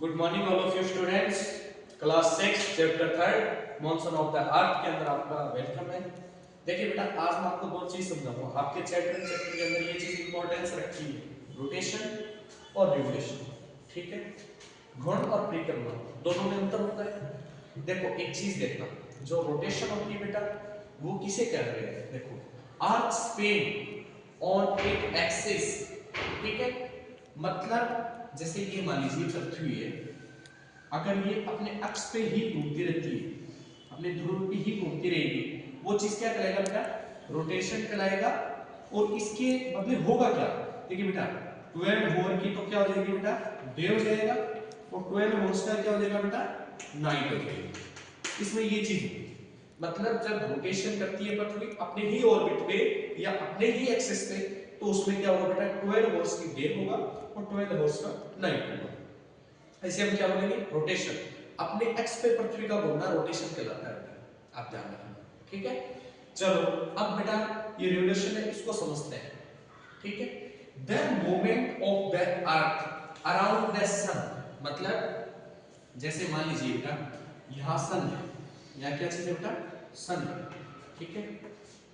Good morning all of you students. Class 6 chapter 3 monsoon of the अर्थ के अंदर आपका welcome है। देखिए बेटा, आज मैं आपको दो चीज समझाऊंगा। आपके चैप्टर के अंदर ये चीज इंपॉर्टेंस रखती है, रोटेशन और रिवोल्यूशन। ठीक है, घूर्ण और परिक्रमा दोनों में अंतर होता है। देखो एक चीज देखना, जो रोटेशन होती है बेटा वो किसे कह रहे हैं। देखो, अर्थ स्पिन ऑन एक एक्सिस। ठीक है, मतलब जैसे ये मान लीजिए पृथ्वी है, अगर ये अपने अक्ष पे ही घूमती रहती है, अपने ध्रुव पे ही घूमती रहेगी, वो चीज क्या कहलाएगा बेटा? रोटेशन कहलाएगा। और इसके बदले होगा क्या? देखिए बेटा, 12 होर की तो क्या हो जाएगी बेटा? डे हो जाएगा, और 12 होर्स का क्या हो जाएगा बेटा? नाइट हो जाएगी। इसमें ये चीज मतलब जब रोटेशन करती है पृथ्वी अपने ही ऑर्बिट पे या अपने ही एक्सिस पे, तो उसमें क्या होगा बेटा? 12 हॉर्स की डे होगा और 12 हॉर्स का नाइट होगा। ऐसे हम क्या बोलेंगे? रोटेशन। अपने एक्स पे पृथ्वी का घूमना रोटेशन कहलाता है बेटा, आप ध्यान रखना। ठीक है, चलो अब बेटा ये रिवोल्यूशन है, इसको समझते हैं। ठीक है, the movement of the earth around the sun, मतलब जैसे मान लीजिए बेटा यहां सन है, यहां क्या चीज है बेटा? सन है। ठीक है,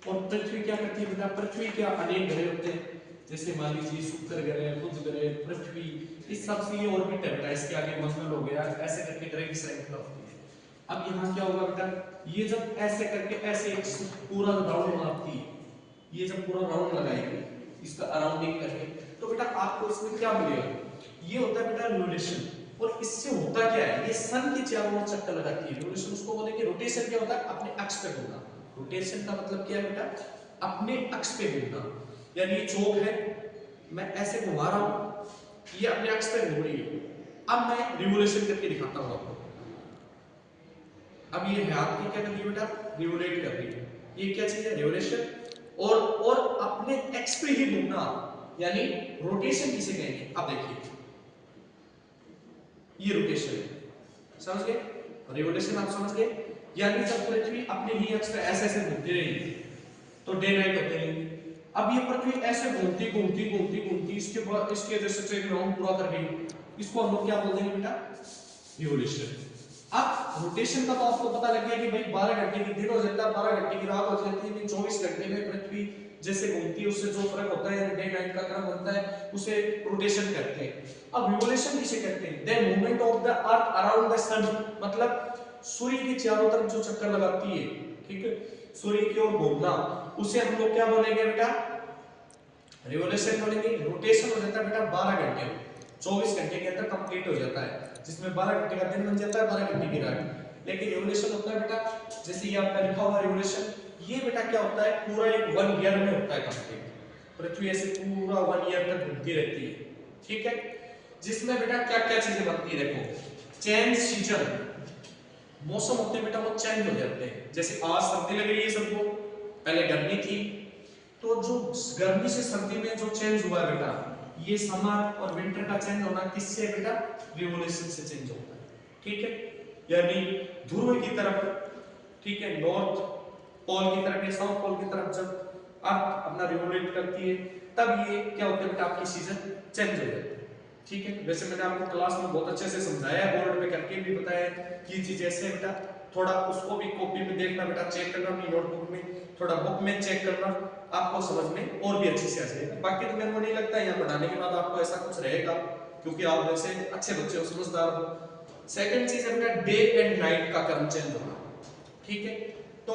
और पृथ्वी क्या करती है बेटा? पृथ्वी क्या अनेक ग्रह होते हैं, जैसे मान लीजिए शुक्र ग्रह, बुध ग्रह, पृथ्वी, इस सब से ये ऑर्बिट है बेटा, इसके आगे मंगल हो गया, ऐसे करके ग्रह की श्रृंखला होती है। अब यहाँ क्या होगा बेटा? ये जब ऐसे करके ऐसे पूरा राउंड मारती है, ये जब पूरा राउंड लगाएगी इसका अराउंडिंग करके, तो बेटा आपको इसमें क्या मिलेगा? ये होता है बेटा रिवोल्यूशन। और इससे होता क्या है? ये सन के चारों ओर चक्कर लगाती है। रिवोल्यूशन उसको बोलेंगे। रोटेशन क्या होता है? अपने अक्ष पे घूमना। रोटेशन का मतलब क्या है बेटा? अपने अक्ष पे घूमना। यानी ये चौक है, मैं ऐसे घुमा रहा हूं, ये अपने अक्ष पे घूम रही है। अब मैं रिवोल्यूशन करके दिखाता हूं आपको। अब ये है आपकी क्या कर रही है बेटा? रिवोल्यूट कर रही है। ये क्या चीज है? रिवोल्यूशन। और अपने एक्स पे ही घूमना, यानी रोटेशन किसे कहेंगे? अब देखिए ये रोटेशन है, समझ गए? रिवोल्यूशन आप समझ गए? यानी जब पृथ्वी अपने ही अक्ष पे ऐसे ऐसे घूमती रहेगी तो डे नाइट होते रहेंगे। अब ये पृथ्वी ऐसे घूमती घूमती घूमती घूमती इसके बाद इसके जैसे चेन राउंड पूरा कर गई, इसको हम लोग क्या बोल देंगे बेटा? रिवोल्यूशन। अब रोटेशन का तो आपको पता लग गया कि भाई 12 घंटे की दिन हो जाता है, 12 घंटे की रात हो जाती है, 24 घंटे में पृथ्वी जैसे घूमती है उससे जो फर्क होता है, डे नाइट का क्रम बनता है, उसे रोटेशन कहते हैं। अब रिवोल्यूशन किसे कहते हैं? The movement of the earth around the sun, मतलब सूर्य के चारों तरफ जो चक्कर लगाती है, ठीक है, सूर्य की ओर घूमना, उसे हम लोग क्या बोलेंगे बेटा? रिवोल्यूशन बोलेंगे। रोटेशन हो जाता है बेटा 12 घंटे में, 24 घंटे के अंदर कंप्लीट हो जाता है, जिसमें 12 घंटे का दिन बन जाता है, 12 घंटे की रात। लेकिन रिवोल्यूशन होता है बेटा, जैसे ये आपका लिखा हुआ रिवोल्यूशन, ये बेटा क्या होता है? पूरा एक 1 ईयर में होता है कंप्लीट। पृथ्वी ऐसे पूरा 1 ईयर तक घूमती रहती है। ठीक है, जिसमें बेटा क्या क्या चीजें बनती है? देखो, चेंज सीजन, मौसम होते हैं बेटा वो चेंज हो जाते हैं। जैसे आज सर्दी लग रही है सबको, पहले गर्मी थी, तो जो गर्मी से सर्दी में जो चेंज हुआ है बेटा, ये समर और विंटर का चेंज होना किससे बेटा? रिवोल्यूशन से चेंज होता है। ठीक है, यानी ध्रुव की तरफ, ठीक है, नॉर्थ पोल की तरफ या साउथ पोल की तरफ जब अर्थ अपना रिवोल्यूट करती है, तब ये क्या होता है बेटा? आपकी सीजन चेंज हो जाती है। ठीक है, वैसे मैंने आपको क्लास में बहुत अच्छे से समझाया, बोर्ड पे करके भी बताया कि चीज ऐसे है बेटा। थोड़ा उसको भी कॉपी में देखना बेटा, चेक करना अपनी नोटबुक में, थोड़ा बुक में चेक करना, आपको समझ में और भी अच्छे से आ जाएगा। बाकी तो मेरे को नहीं लगता है यहाँ पढ़ाने के बाद आपको ऐसा कुछ रहेगा, क्योंकि आप वैसे अच्छे बच्चे हो, समझदार हो। सेकंड चीज है बेटा डे एंड नाइट का क्रम चेंज होना। ठीक है, तो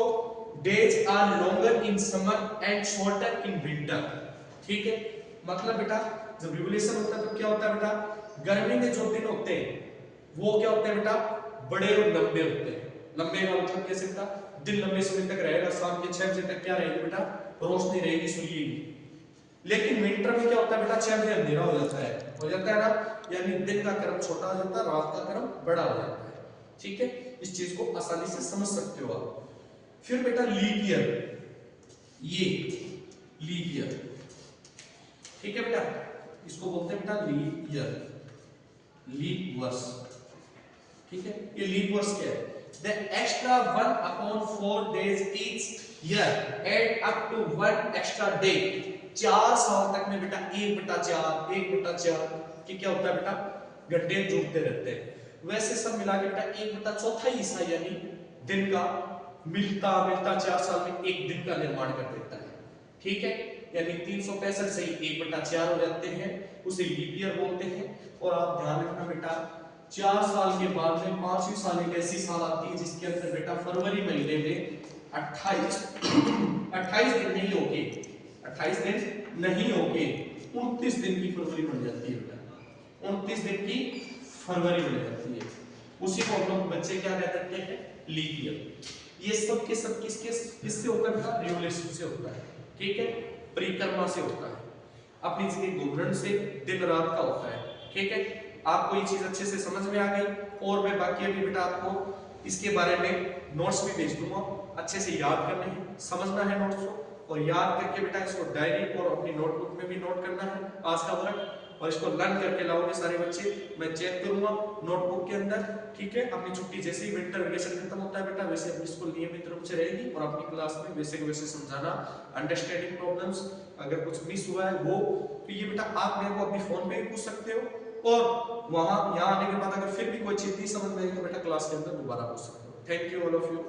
days are longer in summer and shorter in winter. ठीक है, मतलब बेटा जब रिवोल्यूशन होता है तो क्या होता है बेटा? गर्मी में जो दिन होते हैं वो क्या होते हैं बेटा? बड़े और लंबे होते हैं। लंबे का मतलब कैसे बेटा? दिन लंबे समय तक रहेगा, शाम के 6 बजे तक क्या रहेगी बेटा? रोशनी रहेगी सूर्य की। लेकिन विंटर में क्या होता है बेटा? 6 बजे अंधेरा हो जाता है ना, यानी दिन का क्रम छोटा हो जाता है, रात का क्रम बड़ा हो जाता है। ठीक है, इस चीज को आसानी से समझ सकते हो आप। फिर बेटा लीप ईयर, ये लीप ईयर, ठीक है बेटा, इसको बोलते हैं बेटा लीप ईयर, लीप वर्ष। ठीक है, ये लीप वर्ष क्या है? The extra 1/4 days each year add up to 1 extra day। 4 साल तक में बेटा 1/4 1/4 कि क्या होता है बेटा? घंटे जुड़ते रहते हैं। वैसे सब मिला के बेटा 1/4 हिस्सा यानी दिन का मिलता मिलता 4 साल में एक दिन का निर्माण कर देता है। ठीक है, यानी 365 से 1/4 हो जाते हैं, उसे लीप ईयर बोलते हैं। और आप ध्यान रखना बेटा 4 साल के बाद में 5वीं साल एक ऐसी साल आती है जिसके अंदर बेटा फरवरी महीने में 28 दिन नहीं होके 28 दिन नहीं होके 29 दिन की फरवरी बन जाती है बेटा, 29 दिन की फरवरी बन जाती है। उसी को हम लोग बच्चे क्या कह देते हैं, लीप ईयर। ये सब के सब किससे होता है, रिवोल्यूशन से होता है। ठीक है, परिक्रमा से होता है, अपनी जिंदगी घूमने से दिन रात का होता है। ठीक है, आपको ये चीज अच्छे से समझ में आ गई। और मैं बाकी अभी बेटा आपको इसके बारे में नोट्स भी भेज दूंगा, अच्छे से याद करने हैं, समझना है नोट्स को, और याद करके बेटा इसको डायरी और अपनी नोटबुक में भी नोट करना है आज का वर्क, और इसको लर्न करके लाओगे सारे बच्चे। मैं चेक करूंगा नोटबुक के अंदर। ठीक है, अपनी छुट्टी जैसे ही विंटर वेकेशन खत्म होता है बेटा वैसे अपनी स्कूल नियमित रूप से रहेगी, और अपनी क्लास में वैसे के वैसे समझाना, अंडरस्टैंडिंग प्रॉब्लम्स अगर कुछ मिस हुआ है वो, तो ये बेटा आप मेरे को अपनी फोन पे भी पूछ सकते हो, और वहां यहाँ आने के बाद अगर फिर भी कोई चीज नहीं समझ में आई तो बेटा क्लास के अंदर दोबारा पूछ सकते हो। Thank you all of you.